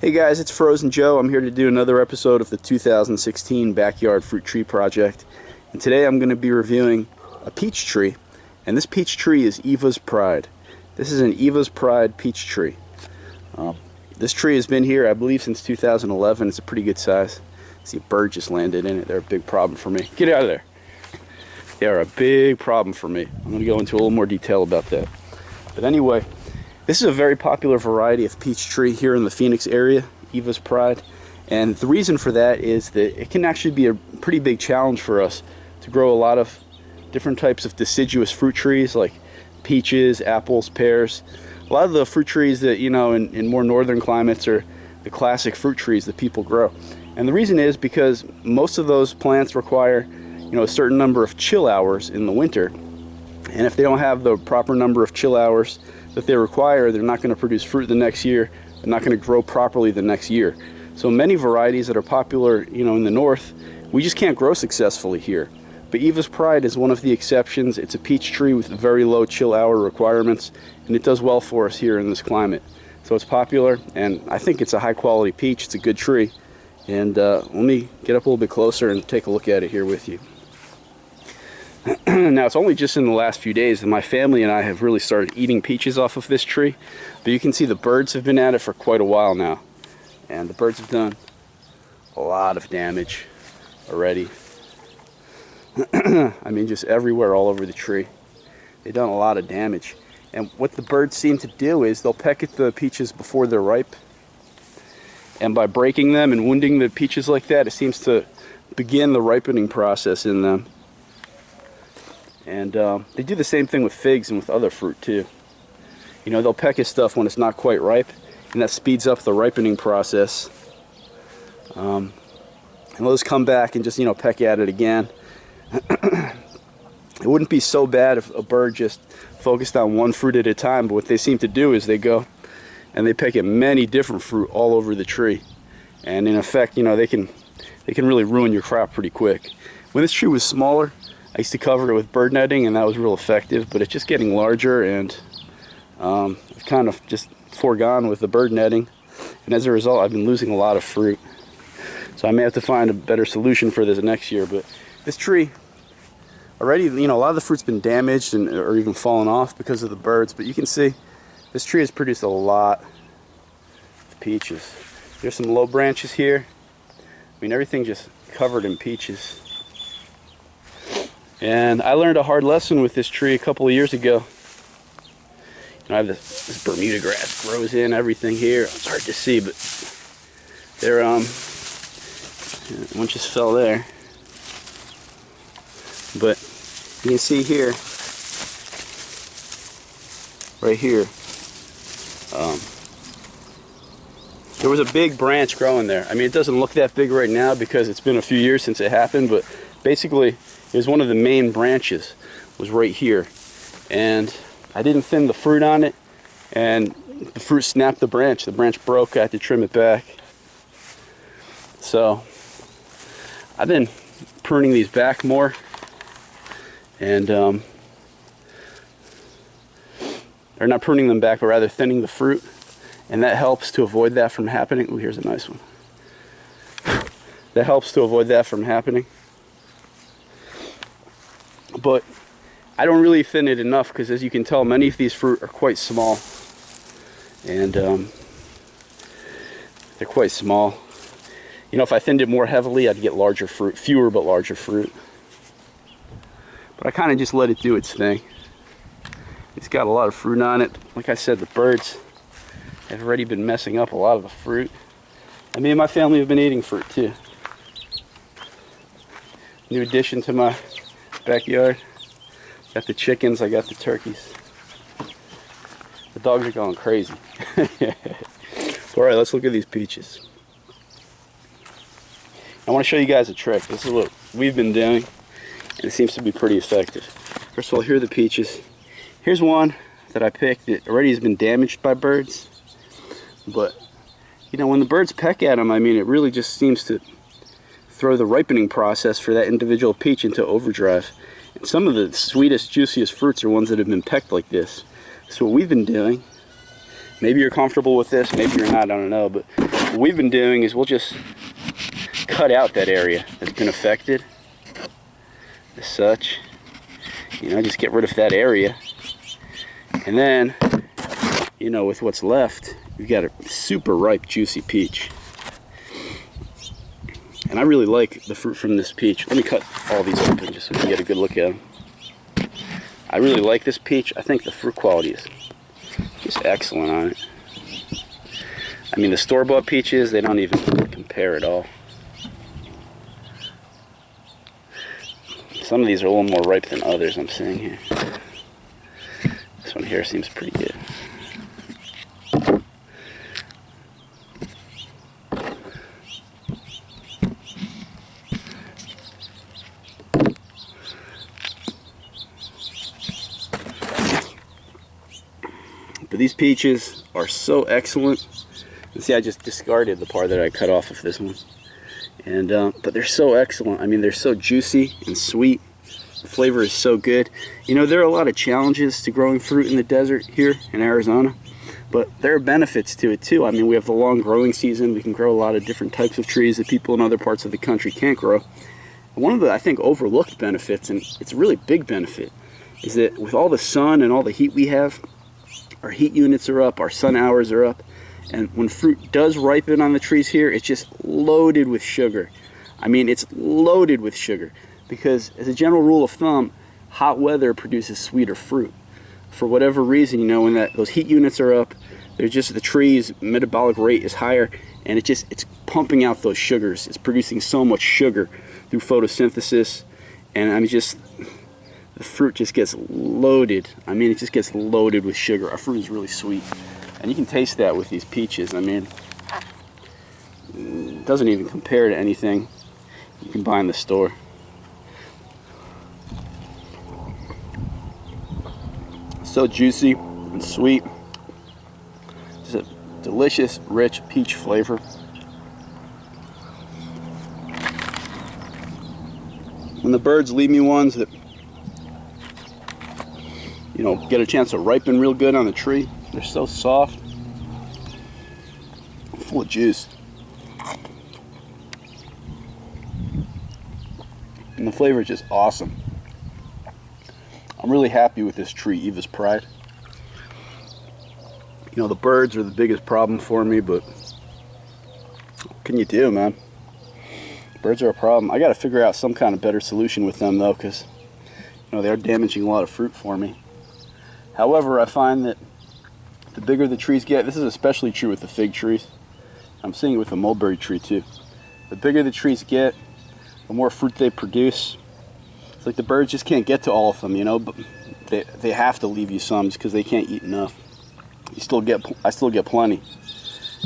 Hey guys, it's Frozen Joe. I'm here to do another episode of the 2016 Backyard Fruit Tree Project. And today I'm going to be reviewing a peach tree. And this peach tree is Eva's Pride. This is an Eva's Pride peach tree. This tree has been here, I believe, since 2011. It's a pretty good size. See, a bird just landed in it. They're a big problem for me. Get out of there. They are a big problem for me. I'm going to go into a little more detail about that. But anyway, this is a very popular variety of peach tree here in the Phoenix area, Eva's Pride. And the reason for that is that it can actually be a pretty big challenge for us to grow a lot of different types of deciduous fruit trees like peaches, apples, pears. A lot of the fruit trees that, you know, in more northern climates are the classic fruit trees that people grow. And the reason is because most of those plants require, you know, a certain number of chill hours in the winter. And if they don't have the proper number of chill hours that they require, they're not going to produce fruit the next year. They're not going to grow properly the next year. So many varieties that are popular, you know, in the north, we just can't grow successfully here. But Eva's Pride is one of the exceptions. It's a peach tree with very low chill hour requirements, and it does well for us here in this climate. So it's popular, and I think it's a high quality peach. It's a good tree. And let me get up a little bit closer and take a look at it here with you. Now, it's only just in the last few days that my family and I have really started eating peaches off of this tree. But you can see the birds have been at it for quite a while now. And the birds have done a lot of damage already. I mean, just everywhere all over the tree. They've done a lot of damage. And what the birds seem to do is they'll peck at the peaches before they're ripe. And by breaking them and wounding the peaches like that, it seems to begin the ripening process in them. And they do the same thing with figs and with other fruit too. You know, they'll peck at stuff when it's not quite ripe, and that speeds up the ripening process. And they'll just come back and just, you know, peck at it again. It wouldn't be so bad if a bird just focused on one fruit at a time, but what they seem to do is they go and they peck at many different fruit all over the tree. And in effect, you know, they can really ruin your crop pretty quick. When this tree was smaller, I used to cover it with bird netting, and that was real effective, but it's just getting larger, and I've kind of just foregone with the bird netting, and as a result I've been losing a lot of fruit. So I may have to find a better solution for this next year. But this tree already, you know, a lot of the fruit's been damaged and or even fallen off because of the birds, but you can see this tree has produced a lot of peaches. There's some low branches here. I mean, everything just covered in peaches. And I learned a hard lesson with this tree a couple of years ago. You know, I have this Bermuda grass grows in everything here. It's hard to see, but there, one just fell there. But you can see here, right here, there was a big branch growing there. I mean, it doesn't look that big right now because it's been a few years since it happened, but basically, it was one of the main branches, was right here. And I didn't thin the fruit on it, and the fruit snapped the branch. The branch broke, I had to trim it back. So, I've been pruning these back more, and, or not pruning them back, but rather thinning the fruit. And that helps to avoid that from happening. Ooh, here's a nice one. That helps to avoid that from happening. But I don't really thin it enough because, as you can tell, many of these fruit are quite small. And they're quite small. You know, if I thinned it more heavily, I'd get larger fruit. Fewer but larger fruit. But I kind of just let it do its thing. It's got a lot of fruit on it. Like I said, the birds have already been messing up a lot of the fruit. And me and my family have been eating fruit too. New addition to my backyard. Got the chickens, I got the turkeys. The dogs are going crazy. Alright, let's look at these peaches. I want to show you guys a trick. This is what we've been doing, and it seems to be pretty effective. First of all, here are the peaches. Here's one that I picked that already has been damaged by birds. But, you know, when the birds peck at them, I mean, it really just seems to throw the ripening process for that individual peach into overdrive. And some of the sweetest, juiciest fruits are ones that have been pecked like this. So what we've been doing Maybe you're comfortable with this, maybe you're not, I don't know. But what we've been doing is we'll just cut out that area that's been affected as such. You know, just get rid of that area. And then, you know, with what's left, we've got a super ripe, juicy peach. And I really like the fruit from this peach. Let me cut all these open just so we can get a good look at them. I really like this peach. I think the fruit quality is just excellent on it. I mean, the store-bought peaches, they don't even compare at all. Some of these are a little more ripe than others, I'm seeing here. This one here seems pretty good. But these peaches are so excellent. And see, I just discarded the part that I cut off of this one. And but they're so excellent. I mean, they're so juicy and sweet. The flavor is so good. You know, there are a lot of challenges to growing fruit in the desert here in Arizona, but there are benefits to it too. I mean, we have the long growing season. We can grow a lot of different types of trees that people in other parts of the country can't grow. And one of the, I think, overlooked benefits, and it's a really big benefit, is that with all the sun and all the heat we have, our heat units are up, our sun hours are up, and when fruit does ripen on the trees here, it's just loaded with sugar. I mean, it's loaded with sugar because, as a general rule of thumb, hot weather produces sweeter fruit. For whatever reason, you know, when those heat units are up, there's just the tree's metabolic rate is higher, and it's pumping out those sugars. It's producing so much sugar through photosynthesis, and I mean, just the fruit just gets loaded. I mean, it just gets loaded with sugar. Our fruit is really sweet. And you can taste that with these peaches. I mean, it doesn't even compare to anything you can buy in the store. So juicy and sweet. Just a delicious, rich peach flavor. When the birds leave me ones that, you know, get a chance to ripen real good on the tree, they're so soft, full of juice. And the flavor is just awesome. I'm really happy with this tree, Eva's Pride. You know, the birds are the biggest problem for me, but what can you do, man? Birds are a problem. I got to figure out some kind of better solution with them, though, because, you know, they're damaging a lot of fruit for me. However, I find that the bigger the trees get, this is especially true with the fig trees. I'm seeing it with the mulberry tree too. The bigger the trees get, the more fruit they produce. It's like the birds just can't get to all of them, you know, but they have to leave you some just because they can't eat enough. I still get plenty.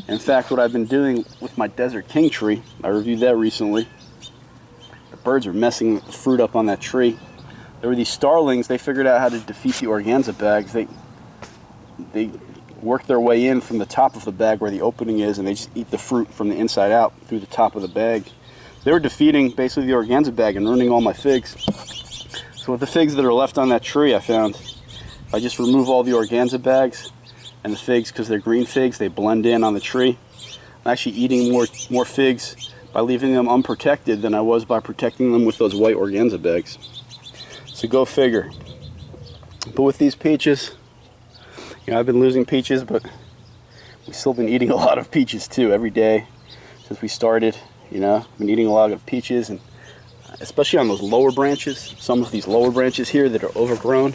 In fact, what I've been doing with my Desert King tree, I reviewed that recently. The birds are messing the fruit up on that tree. There were these starlings, they figured out how to defeat the organza bags. They work their way in from the top of the bag where the opening is, and they just eat the fruit from the inside out through the top of the bag. They were defeating basically the organza bag and ruining all my figs. So with the figs that are left on that tree, I found if I just remove all the organza bags and the figs, because they're green figs, they blend in on the tree. I'm actually eating more figs by leaving them unprotected than I was by protecting them with those white organza bags. So go figure. But with these peaches, you know, I've been losing peaches, but we've still been eating a lot of peaches too every day since we started. You know, I've been eating a lot of peaches, and especially on those lower branches. Some of these lower branches here that are overgrown,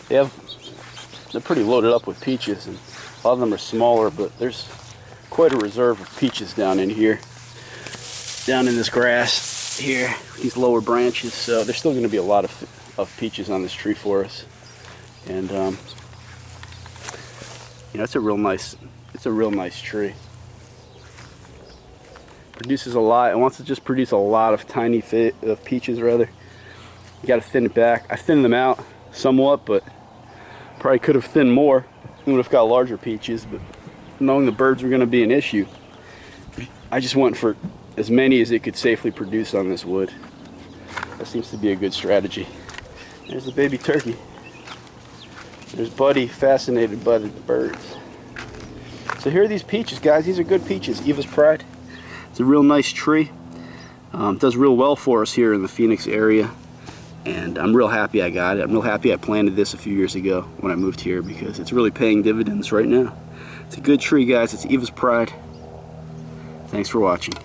they're pretty loaded up with peaches, and a lot of them are smaller, but there's quite a reserve of peaches down in here, down in this grass here, these lower branches. So there's still going to be a lot of peaches on this tree for us. And you know, it's a real nice tree. Produces a lot. It wants to just produce a lot of tiny peaches, rather. You got to thin it back. I thinned them out somewhat, but probably could have thinned more. We would have got larger peaches, but knowing the birds were going to be an issue, I just went for as many as it could safely produce on this wood. That seems to be a good strategy. There's the baby turkey. There's Buddy, fascinated by the birds. So here are these peaches, guys. These are good peaches, Eva's Pride. It's a real nice tree. Does real well for us here in the Phoenix area. And I'm real happy I got it. I'm real happy I planted this a few years ago when I moved here because it's really paying dividends right now. It's a good tree, guys. It's Eva's Pride. Thanks for watching.